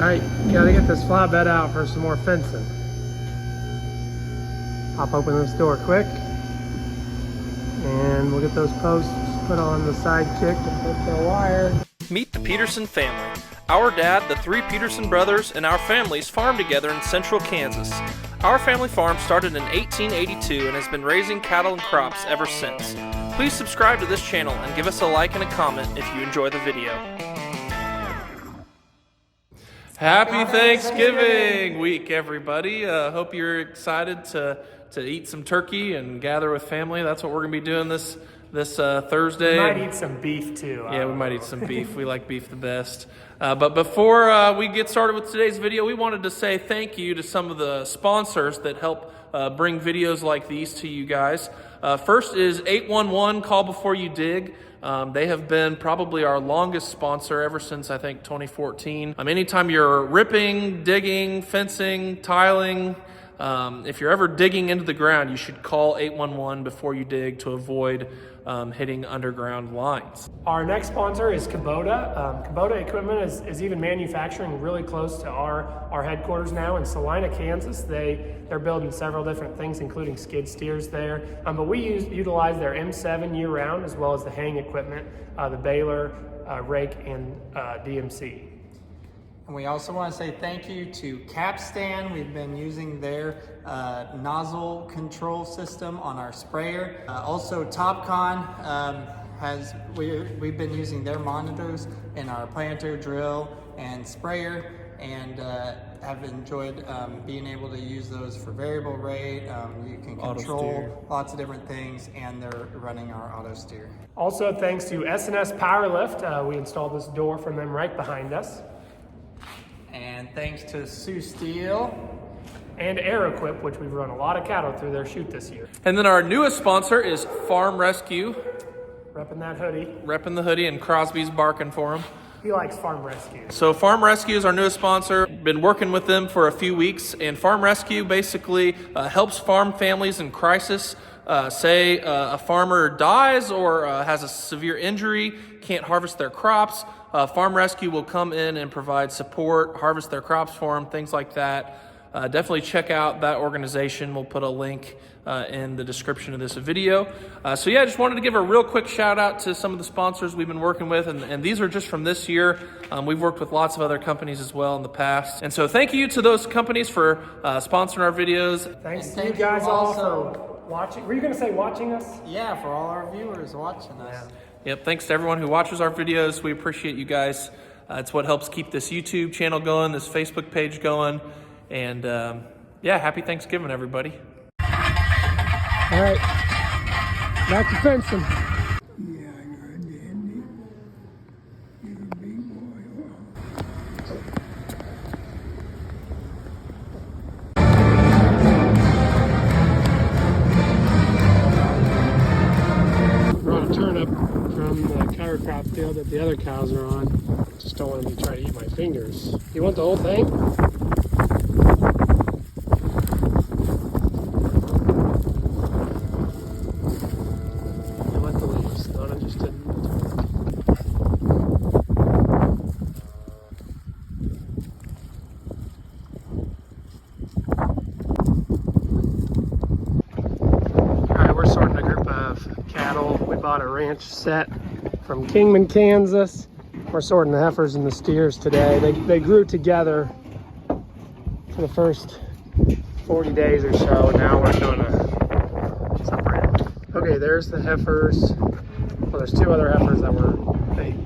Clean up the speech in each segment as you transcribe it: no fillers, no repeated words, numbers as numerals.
Alright, gotta get this flatbed out for some more fencing. Pop open this door quick. And we'll get those posts put on the side kick and put the wire. Meet the Peterson family. Our dad, the three Peterson brothers, and our families farm together in central Kansas. Our family farm started in 1882 and has been raising cattle and crops ever since. Please subscribe to this channel and give us a like and a comment if you enjoy the video. Happy Thanksgiving week, everybody. Hope you're excited to eat some turkey and gather with family. That's what we're going to be doing this Thursday. We might eat some beef too. Yeah, we might eat some beef. We like beef the best. But before we get started with today's video, we wanted to say thank you to some of the sponsors that help bring videos like these to you guys. First is 811 Call Before You Dig. They have been probably our longest sponsor ever since, I think, 2014. Anytime you're ripping, digging, fencing, tiling, if you're ever digging into the ground, you should call 811 before you dig to avoid hitting underground lines. Our next sponsor is Kubota. Kubota equipment is even manufacturing really close to our headquarters now in Salina, Kansas. They're building several different things, including skid steers there. But we utilize their M7 year round, as well as the haying equipment, the baler, rake, and DMC. And we also want to say thank you to Capstan. We've been using their nozzle control system on our sprayer. Also TopCon we've been using their monitors in our planter, drill, and sprayer, and have enjoyed being able to use those for variable rate. You can control lots of different things, and they're running our auto steer. Also, thanks to S&S Powerlift, we installed this door from them right behind us. And thanks to Sioux Steel and Air Equip, which we've run a lot of cattle through their chute this year. And then our newest sponsor is Farm Rescue. Repping that hoodie. Repping the hoodie, and Crosby's barking for him. He likes Farm Rescue. So Farm Rescue is our newest sponsor. Been working with them for a few weeks, and Farm Rescue basically helps farm families in crisis. Say a farmer dies or has a severe injury, can't harvest their crops. Farm Rescue will come in and provide support, harvest their crops for them, things like that. Definitely check out that organization. We'll put a link in the description of this video. So yeah, I just wanted to give a real quick shout out to some of the sponsors we've been working with, and these are just from this year. We've worked with lots of other companies as well in the past. And so thank you to those companies for sponsoring our videos. Thanks to you guys all for watching. Were you going to say watching us? Yeah, for all our viewers watching us. Yeah. Yep, thanks to everyone who watches our videos. We appreciate you guys. It's what helps keep this YouTube channel going, this Facebook page going. And yeah, happy Thanksgiving, everybody. All right, back to fencing. Yeah, you're a dandy. You're a big boy. We're on a turnip from the cover crop field that the other cows are on. Just don't want them to try to eat my fingers. You want the whole thing? I want the leaves, not interested in the Alright, we're sorting a group of cattle. We bought a ranch set from Kingman, Kansas. We're sorting the heifers and the steers today. They grew together for the first 40 days or so. Now we're going to separate them. Okay, there's the heifers. Well, there's two other heifers that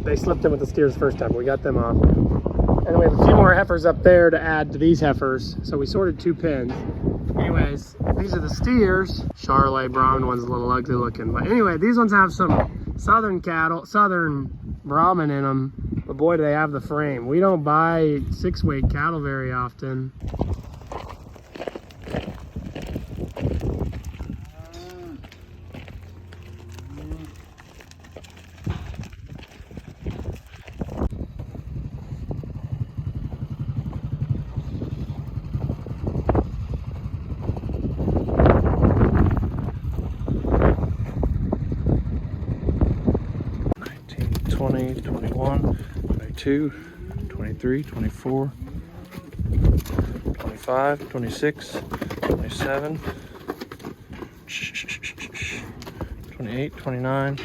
they slipped in with the steers the first time. We got them off. And we have a few more heifers up there to add to these heifers. So we sorted two pens. Anyways, these are the steers. Charolais Brahman one's a little ugly looking. But anyway, these ones have some southern cattle, southern Brahman in them. But boy, do they have the frame. We don't buy 6-weight cattle very often. (19, 20, 21, 22, 23, 24, 25, 26, 27, 28, 29.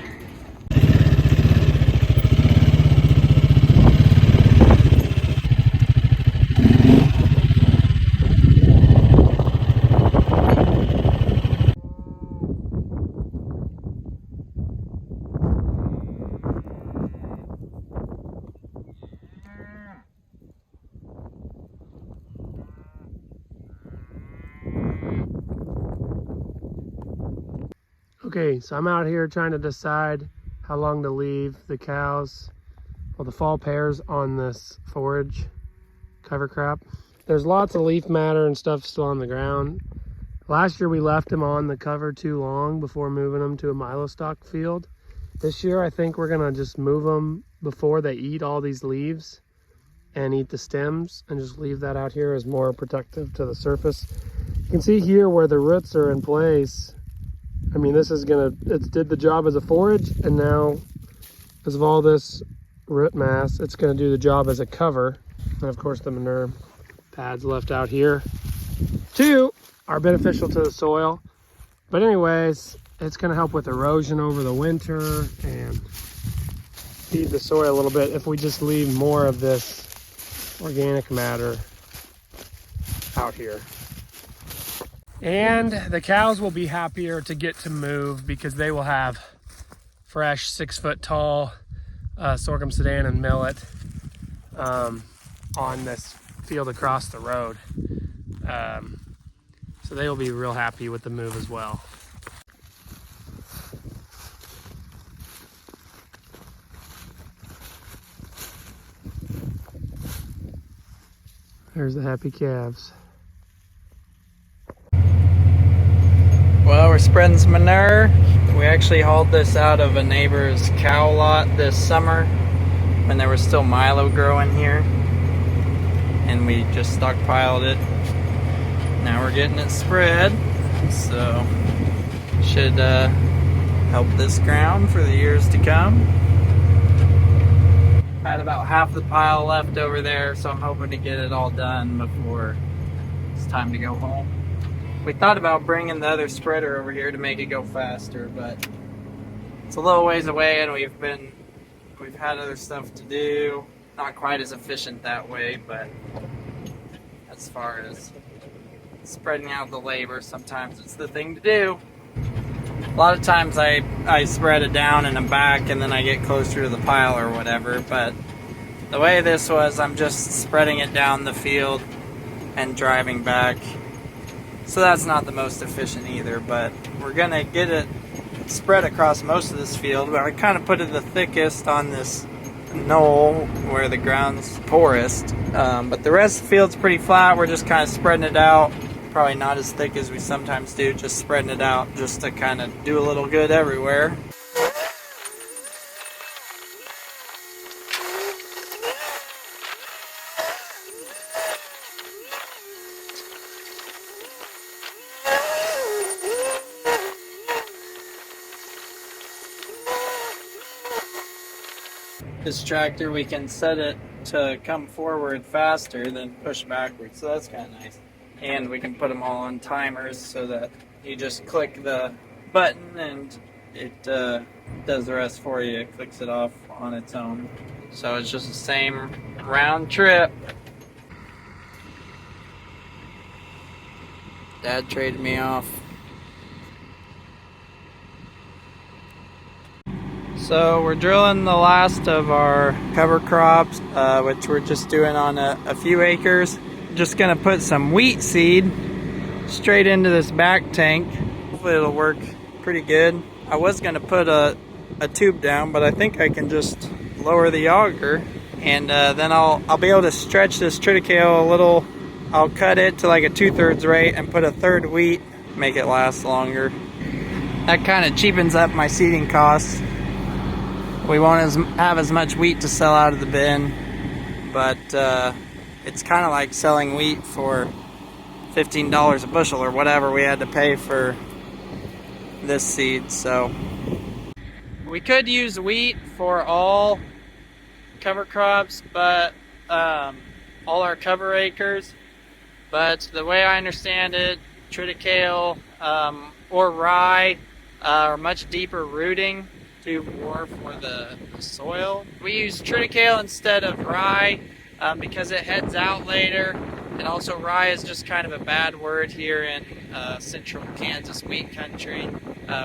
Okay, so I'm out here trying to decide how long to leave the cows, well, the fall pairs on this forage cover crop. There's lots of leaf matter and stuff still on the ground. Last year we left them on the cover too long before moving them to a milostock field. This year I think we're gonna just move them before they eat all these leaves and eat the stems, and just leave that out here as more protective to the surface. You can see here where the roots are in place. I mean, this is gonna, it did the job as a forage, and now because of all this root mass, it's gonna do the job as a cover. And of course the manure pads left out here too are beneficial to the soil. But anyways, it's gonna help with erosion over the winter and feed the soil a little bit if we just leave more of this organic matter out here. And the cows will be happier to get to move because they will have fresh 6 foot tall sorghum sudan and millet on this field across the road. So they will be real happy with the move as well. There's the happy calves. Well, we're spreading some manure. We actually hauled this out of a neighbor's cow lot this summer when there was still milo growing here, and we just stockpiled it. Now we're getting it spread, so should help this ground for the years to come. I had about half the pile left over there, so I'm hoping to get it all done before it's time to go home. We thought about bringing the other spreader over here to make it go faster, but it's a little ways away, and we've had other stuff to do. Not quite as efficient that way, but as far as spreading out the labor, sometimes it's the thing to do. A lot of times I spread it down in the back and then I get closer to the pile or whatever, but the way this was, I'm just spreading it down the field and driving back. So that's not the most efficient either, but we're gonna get it spread across most of this field. But I kind of put it the thickest on this knoll where the ground's poorest. But the rest of the field's pretty flat. We're just kind of spreading it out. Probably not as thick as we sometimes do, just spreading it out just to kind of do a little good everywhere. This tractor, we can set it to come forward faster than push backwards, so that's kind of nice. And we can put them all on timers so that you just click the button and it does the rest for you. It clicks it off on its own. So it's just the same round trip. Dad traded me off. So we're drilling the last of our cover crops, which we're just doing on a few acres. Just gonna put some wheat seed straight into this back tank. Hopefully it'll work pretty good. I was gonna put a tube down, but I think I can just lower the auger, and then I'll be able to stretch this triticale a little. I'll cut it to like a 2/3 rate and put a third wheat, make it last longer. That kind of cheapens up my seeding costs. We won't have as much wheat to sell out of the bin, but it's kind of like selling wheat for $15 a bushel or whatever we had to pay for this seed. So we could use wheat for all cover crops, but all our cover acres, but the way I understand it, triticale or rye are much deeper rooting, do more for the soil. We use triticale instead of rye because it heads out later, and also rye is just kind of a bad word here in central Kansas wheat country.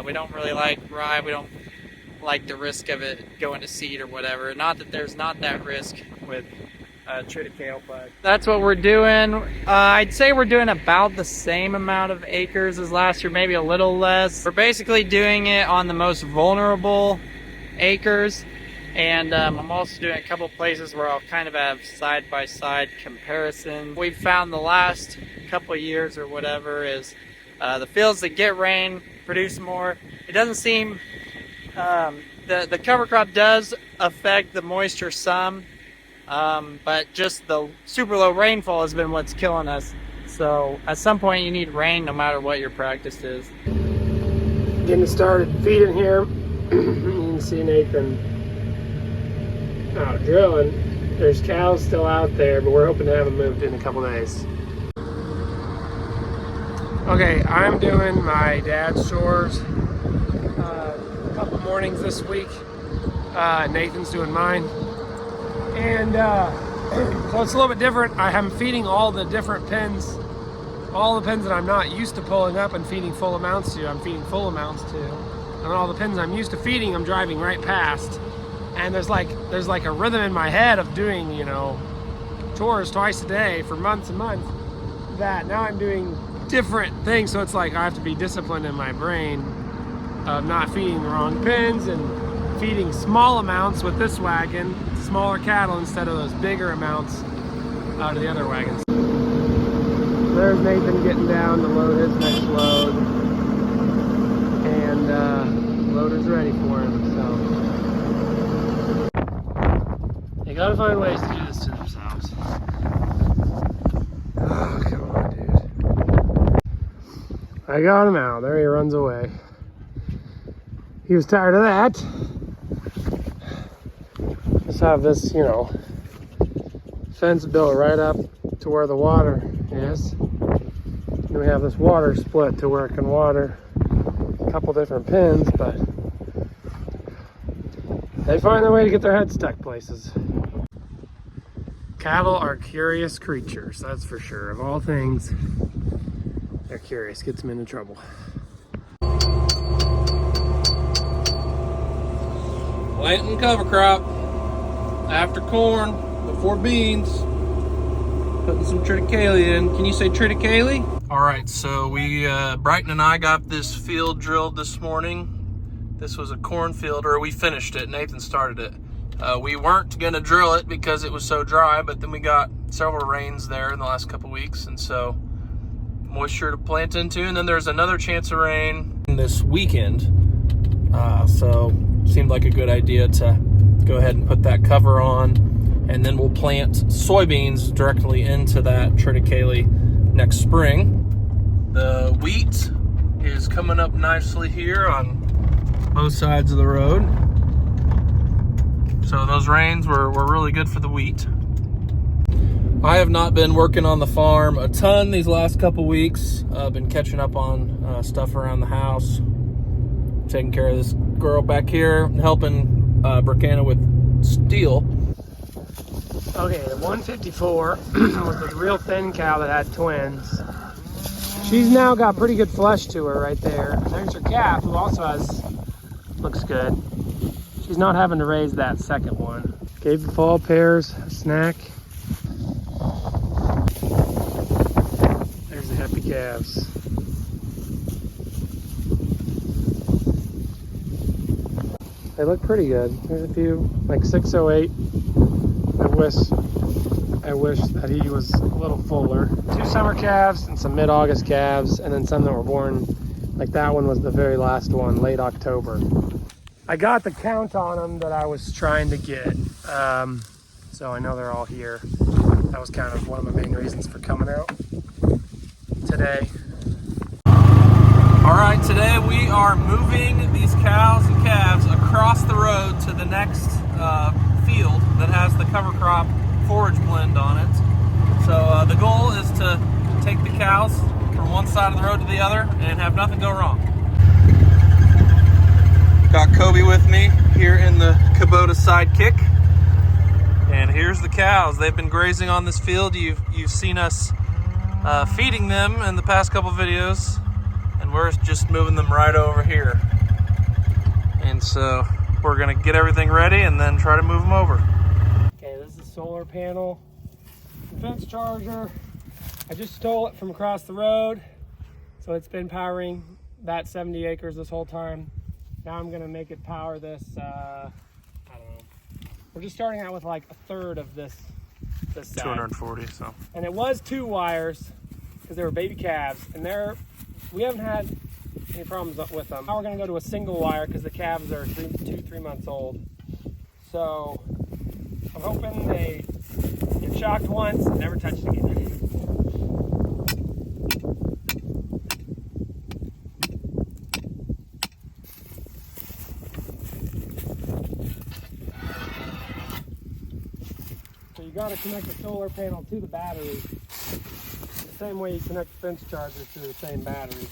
We don't really like rye. We don't like the risk of it going to seed or whatever. Not that there's not that risk with triticale, but that's what we're doing. I'd say we're doing about the same amount of acres as last year, maybe a little less. We're basically doing it on the most vulnerable acres, and I'm also doing a couple places where I'll kind of have side-by-side comparison. We've found the last couple years or whatever is the fields that get rain produce more. It doesn't seem the cover crop does affect the moisture some, but just the super low rainfall has been what's killing us. So at some point you need rain no matter what your practice is. Getting started feeding here. You can see Nathan out drilling. There's cows still out there, but we're hoping to have them moved in a couple days. Okay, I'm doing my dad's chores a couple mornings this week. Nathan's doing mine. And so it's a little bit different. I'm feeding all the different pens, all the pens that I'm not used to pulling up and feeding full amounts to, I'm feeding full amounts to. And all the pens I'm used to feeding, I'm driving right past. And there's like a rhythm in my head of doing, you know, chores twice a day for months and months, that now I'm doing different things. So it's like I have to be disciplined in my brain of not feeding the wrong pens and feeding small amounts with this wagon, smaller cattle instead of those bigger amounts out of the other wagons. There's Nathan getting down to load his next load, and loader's ready for him. So they gotta find ways to do this to themselves. Oh, come on, dude. I got him out. There he runs away. He was tired of that. Let's have this, you know, fence built right up to where the water is. And we have this water split to where it can water a couple different pins, but they find their way to get their heads stuck places. Cattle are curious creatures, that's for sure. Of all things, they're curious. Gets them into trouble. Planting cover crop after corn, before beans. Putting some triticale in. Can you say triticale? All right, so Brighton and I got this field drilled this morning. This was a cornfield, or we finished it. Nathan started it. We weren't gonna drill it because it was so dry, but then we got several rains there in the last couple weeks, and so moisture to plant into. And then there's another chance of rain this weekend. So seemed like a good idea to go ahead and put that cover on, and then we'll plant soybeans directly into that triticale next spring. The wheat is coming up nicely here on both sides of the road. So those rains were really good for the wheat. I have not been working on the farm a ton these last couple weeks. I've been catching up on stuff around the house, taking care of this girl back here, helping Bricanna with steel. Okay, the 154 was the real thin cow that had twins. She's now got pretty good flesh to her right there. There's her calf, who also looks good. She's not having to raise that second one. Gave the fall pairs a snack. There's the happy calves. They look pretty good. There's a few, like 608. I wish that he was a little fuller. 2 summer calves and some mid-August calves, and then some that were born, like that one was the very last one, late October. I got the count on them that I was trying to get, so I know they're all here. That was kind of one of the main reasons for coming out today. All right, today we are moving these cows and calves across the road to the next field that has the cover crop forage blend on it. So the goal is to take the cows from one side of the road to the other and have nothing go wrong. Got Kobe with me here in the Kubota Sidekick. And here's the cows. They've been grazing on this field. You've seen us feeding them in the past couple videos, and we're just moving them right over here. And so we're gonna get everything ready and then try to move them over. Okay, this is a solar panel, fence charger. I just stole it from across the road, so it's been powering that 70 acres this whole time. Now I'm gonna make it power this, I don't know. We're just starting out with like a third of this side. 240, so. And it was 2 wires, because they were baby calves, and we haven't had any problems with them. Now we're gonna go to a single wire, because the calves are 3 months old. So I'm hoping they get shocked once and never touch it again. So you got to connect the solar panel to the battery the same way you connect the fence charger to the same battery.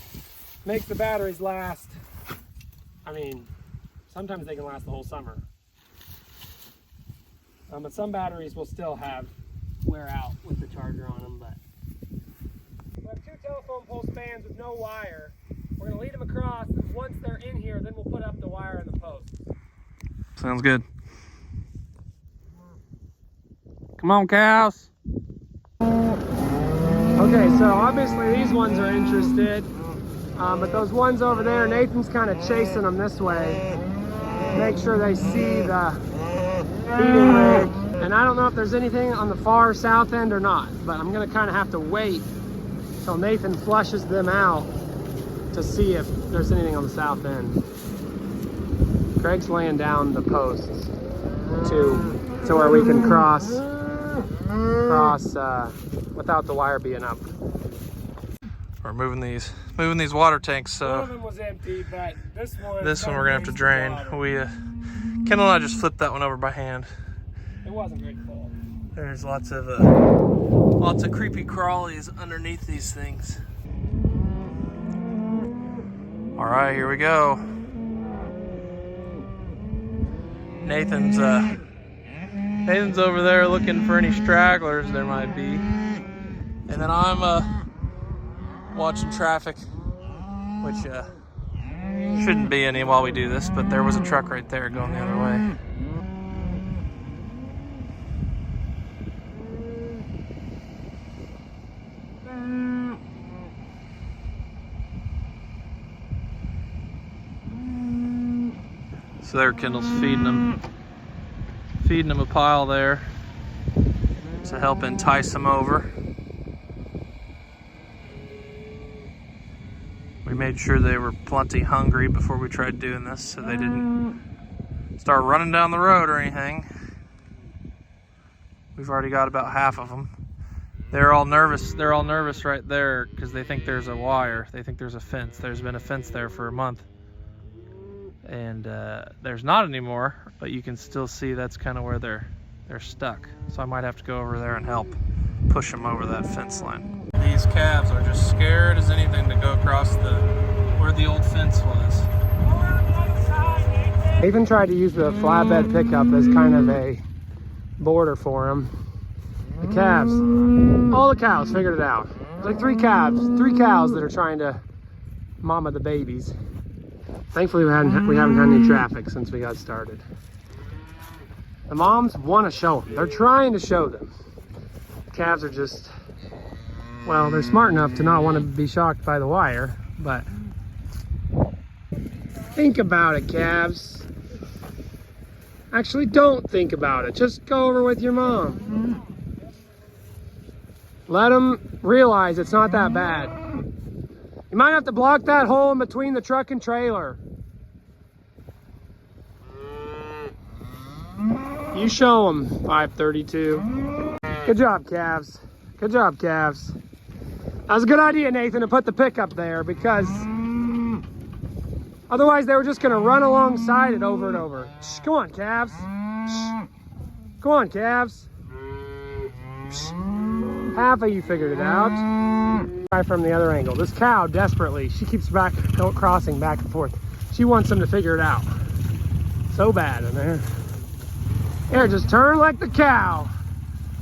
Makes the batteries last, I mean, sometimes they can last the whole summer. But some batteries will still wear out with the charger on them. But we have 2 telephone pole spans with no wire. We're going to lead them across, and once they're in here, then we'll put up the wire in the post. Sounds good. Come on, cows. Okay, so obviously these ones are interested, but those ones over there, Nathan's kind of chasing them this way. Make sure they see the feeding rig. And I don't know if there's anything on the far south end or not, but I'm gonna kind of have to wait till Nathan flushes them out to see if there's anything on the south end. Craig's laying down the posts to where we can cross without the wire being up. We're moving these water tanks. One So of them was empty, but this one we're gonna have to drain. Kendall and I just flipped that one over by hand. It wasn't very full. There's lots of creepy crawlies underneath these things. All right, here we go. Nathan's over there looking for any stragglers there might be, and then I'm watching traffic, which shouldn't be any while we do this, but there was a truck right there going the other way. So there, Kendall's feeding them a pile there to help entice them over. We made sure they were plenty hungry before we tried doing this, so they didn't start running down the road or anything. We've already got about half of them. They're all nervous right there because they think there's a wire. They think there's a fence. There's been a fence there for a month. And there's not anymore, but you can still see that's kind of where they're stuck. So I might have to go over there and help push them over that fence line. These calves are just scared as anything to go across where the old fence was. I even tried to use the flatbed pickup as kind of a border for them. The calves, all the cows figured it out. There's like three cows that are trying to mama the babies. Thankfully, we haven't had any traffic since we got started. The moms want to show them. They're trying to show them. The calves are just, well, they're smart enough to not want to be shocked by the wire, but think about it, calves. Actually, don't think about it. Just go over with your mom. Let them realize it's not that bad. You might have to block that hole in between the truck and trailer. You show them, 532. Good job, calves. Good job, calves. That was a good idea, Nathan, to put the pickup there because otherwise they were just going to run alongside it over and over. Shh, come on, calves. Shh. Come on, calves. Shh. Half of you figured it out. Try from the other angle. This cow desperately, she keeps crossing back and forth. She wants them to figure it out. So bad in there. Here, just turn like the cow.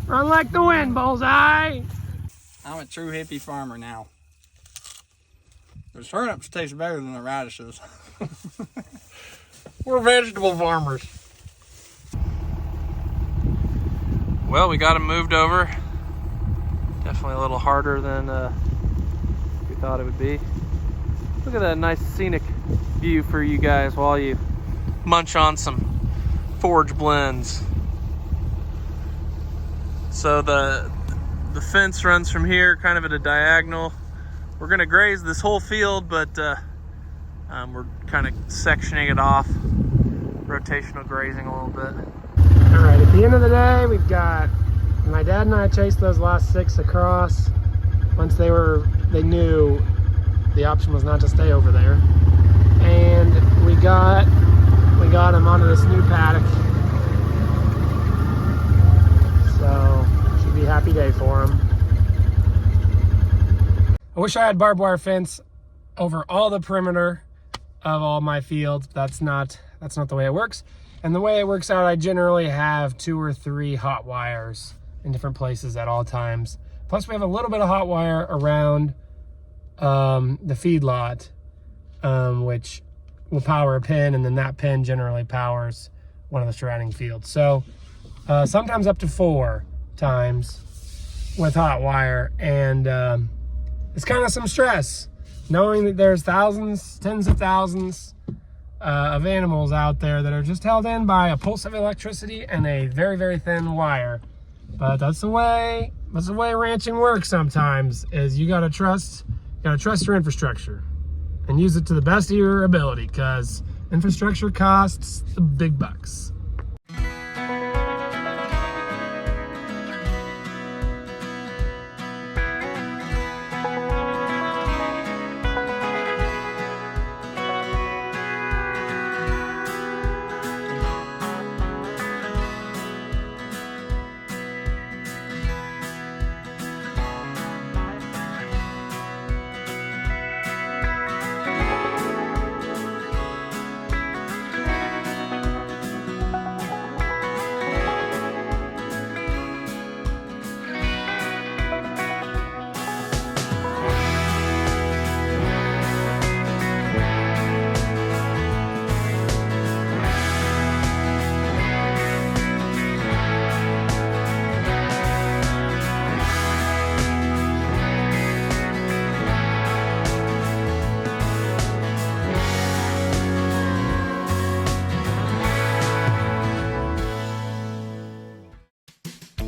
Run like the wind, Bullseye. I'm a true hippie farmer now. The turnips taste better than the radishes. We're vegetable farmers. Well, we got them moved over. Definitely a little harder than we thought it would be. Look at that nice scenic view for you guys while you munch on some forage blends. So the fence runs from here kind of at a diagonal. We're gonna graze this whole field, but we're kind of sectioning it off, rotational grazing a little bit. All right, at the end of the day, we've got, my dad and I chased those last 6 across. Once they knew the option was not to stay over there. And we got them onto this new paddock. So, should be a happy day for them. I wish I had barbed wire fence over all the perimeter of all my fields. That's not the way it works. And the way it works out, I generally have 2 or 3 hot wires in different places at all times. Plus we have a little bit of hot wire around the feedlot, which will power a pin, and then that pin generally powers one of the surrounding fields. So sometimes up to 4 times with hot wire, and it's kind of some stress knowing that there's thousands, tens of thousands of animals out there that are just held in by a pulse of electricity and a very, very thin wire. But that's the way ranching works sometimes, is you gotta trust your infrastructure and use it to the best of your ability, because infrastructure costs the big bucks.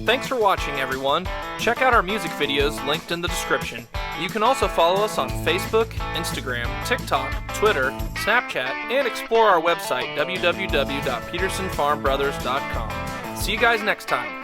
Thanks for watching, everyone. Check out our music videos linked in the description. You can also follow us on Facebook, Instagram, TikTok, Twitter, Snapchat, and explore our website, www.petersonfarmbrothers.com. See you guys next time.